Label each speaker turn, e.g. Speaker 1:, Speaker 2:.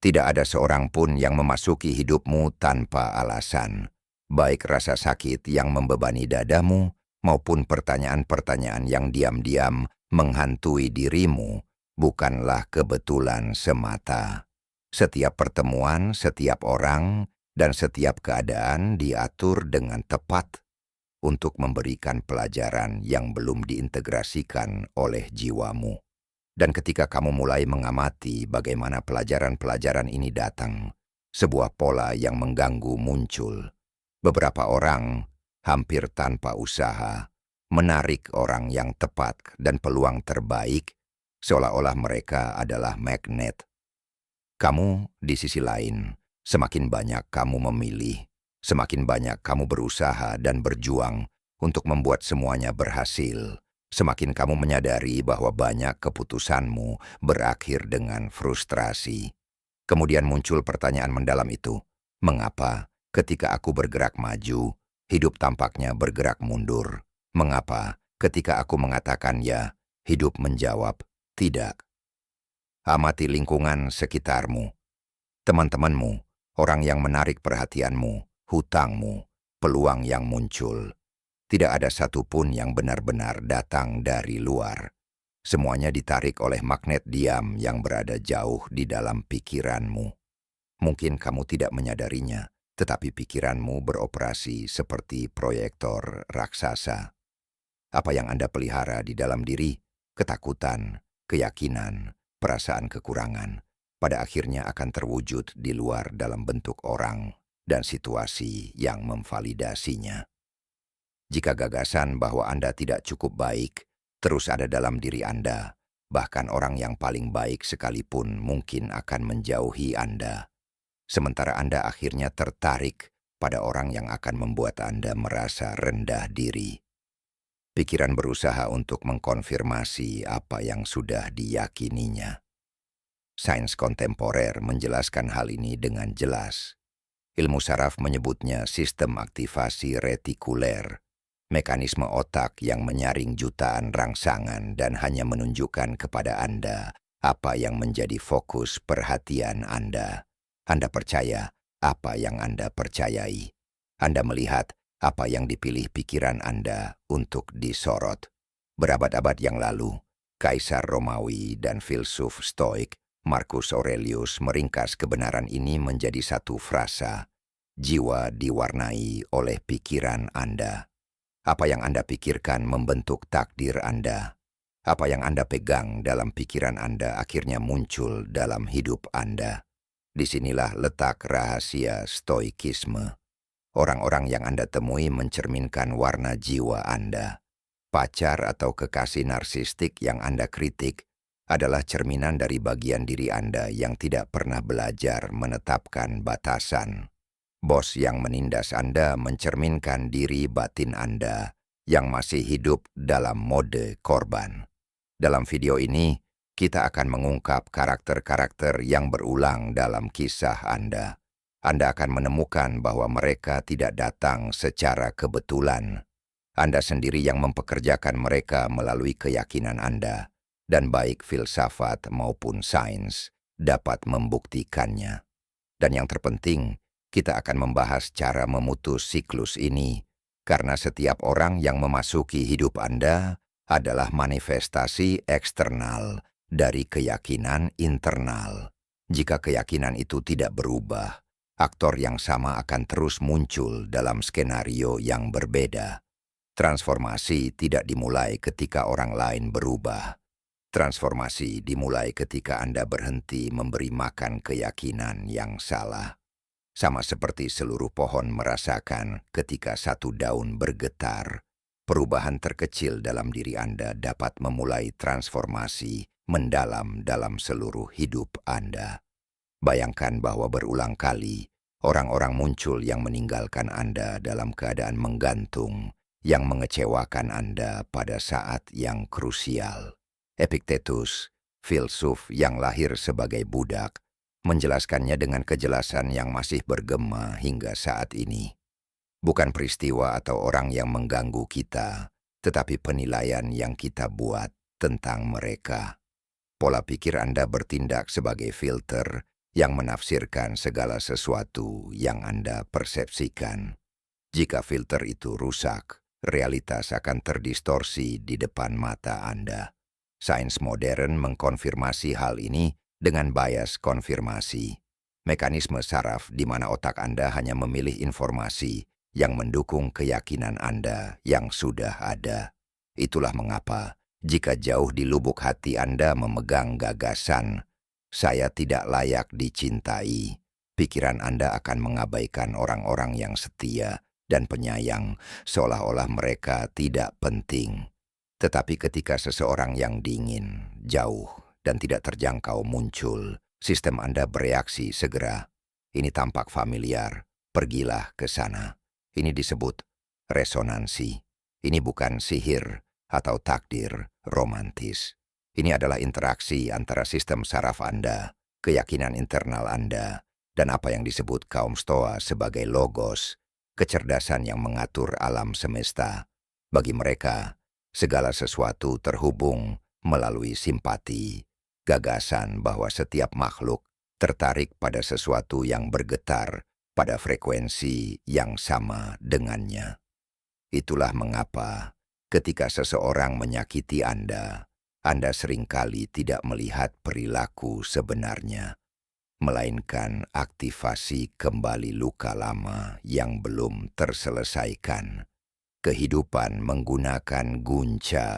Speaker 1: Tidak ada seorang pun yang memasuki hidupmu tanpa alasan, baik rasa sakit yang membebani dadamu maupun pertanyaan-pertanyaan yang diam-diam menghantui dirimu, bukanlah kebetulan semata. Setiap pertemuan, setiap orang, dan setiap keadaan diatur dengan tepat untuk memberikan pelajaran yang belum diintegrasikan oleh jiwamu. Dan ketika kamu mulai mengamati bagaimana pelajaran-pelajaran ini datang, sebuah pola yang mengganggu muncul. Beberapa orang, hampir tanpa usaha, menarik orang yang tepat dan peluang terbaik, seolah-olah mereka adalah magnet. Kamu, di sisi lain, semakin banyak kamu memilih, semakin banyak kamu berusaha dan berjuang untuk membuat semuanya berhasil. Semakin kamu menyadari bahwa banyak keputusanmu berakhir dengan frustrasi. Kemudian muncul pertanyaan mendalam itu, mengapa ketika aku bergerak maju, hidup tampaknya bergerak mundur? Mengapa ketika aku mengatakan ya, hidup menjawab tidak? Amati lingkungan sekitarmu, teman-temanmu, orang yang menarik perhatianmu, hutangmu, peluang yang muncul. Tidak ada satupun yang benar-benar datang dari luar. Semuanya ditarik oleh magnet diam yang berada jauh di dalam pikiranmu. Mungkin kamu tidak menyadarinya, tetapi pikiranmu beroperasi seperti proyektor raksasa. Apa yang Anda pelihara di dalam diri, ketakutan, keyakinan, perasaan kekurangan, pada akhirnya akan terwujud di luar dalam bentuk orang dan situasi yang memvalidasinya. Jika gagasan bahwa Anda tidak cukup baik terus ada dalam diri Anda, bahkan orang yang paling baik sekalipun mungkin akan menjauhi Anda. Sementara Anda akhirnya tertarik pada orang yang akan membuat Anda merasa rendah diri. Pikiran berusaha untuk mengkonfirmasi apa yang sudah diyakininya. Sains kontemporer menjelaskan hal ini dengan jelas. Ilmu saraf menyebutnya sistem aktivasi retikuler, mekanisme otak yang menyaring jutaan rangsangan dan hanya menunjukkan kepada Anda apa yang menjadi fokus perhatian Anda. Anda percaya apa yang Anda percayai. Anda melihat apa yang dipilih pikiran Anda untuk disorot. Berabad-abad yang lalu, Kaisar Romawi dan filsuf Stoik Marcus Aurelius meringkas kebenaran ini menjadi satu frasa, jiwa diwarnai oleh pikiran Anda. Apa yang Anda pikirkan membentuk takdir Anda. Apa yang Anda pegang dalam pikiran Anda akhirnya muncul dalam hidup Anda. Disinilah letak rahasia stoikisme. Orang-orang yang Anda temui mencerminkan warna jiwa Anda. Pacar atau kekasih narsistik yang Anda kritik adalah cerminan dari bagian diri Anda yang tidak pernah belajar menetapkan batasan. Bos yang menindas Anda mencerminkan diri batin Anda yang masih hidup dalam mode korban. Dalam video ini, kita akan mengungkap karakter-karakter yang berulang dalam kisah Anda. Anda akan menemukan bahwa mereka tidak datang secara kebetulan. Anda sendiri yang mempekerjakan mereka melalui keyakinan Anda, dan baik filsafat maupun sains dapat membuktikannya. Dan yang terpenting, kita akan membahas cara memutus siklus ini, karena setiap orang yang memasuki hidup Anda adalah manifestasi eksternal dari keyakinan internal. Jika keyakinan itu tidak berubah, aktor yang sama akan terus muncul dalam skenario yang berbeda. Transformasi tidak dimulai ketika orang lain berubah. Transformasi dimulai ketika Anda berhenti memberi makan keyakinan yang salah. Sama seperti seluruh pohon merasakan ketika satu daun bergetar, perubahan terkecil dalam diri Anda dapat memulai transformasi mendalam dalam seluruh hidup Anda. Bayangkan bahwa berulang kali, orang-orang muncul yang meninggalkan Anda dalam keadaan menggantung, yang mengecewakan Anda pada saat yang krusial. Epictetus, filsuf yang lahir sebagai budak, menjelaskannya dengan kejelasan yang masih bergema hingga saat ini. Bukan peristiwa atau orang yang mengganggu kita, tetapi penilaian yang kita buat tentang mereka. Pola pikir Anda bertindak sebagai filter yang menafsirkan segala sesuatu yang Anda persepsikan. Jika filter itu rusak, realitas akan terdistorsi di depan mata Anda. Sains modern mengkonfirmasi hal ini dengan bias konfirmasi. Mekanisme saraf di mana otak Anda hanya memilih informasi yang mendukung keyakinan Anda yang sudah ada. Itulah mengapa, jika jauh di lubuk hati Anda memegang gagasan, "Saya tidak layak dicintai," pikiran Anda akan mengabaikan orang-orang yang setia dan penyayang, seolah-olah mereka tidak penting. Tetapi ketika seseorang yang dingin, jauh, dan tidak terjangkau muncul, sistem Anda bereaksi segera. Ini tampak familiar, pergilah ke sana. Ini disebut resonansi. Ini bukan sihir atau takdir romantis. Ini adalah interaksi antara sistem saraf Anda, keyakinan internal Anda, dan apa yang disebut kaum Stoa sebagai logos, kecerdasan yang mengatur alam semesta. Bagi mereka, segala sesuatu terhubung melalui simpati, gagasan bahwa setiap makhluk tertarik pada sesuatu yang bergetar pada frekuensi yang sama dengannya. Itulah mengapa ketika seseorang menyakiti Anda seringkali tidak melihat perilaku sebenarnya, melainkan aktivasi kembali luka lama yang belum terselesaikan. Kehidupan menggunakan gunca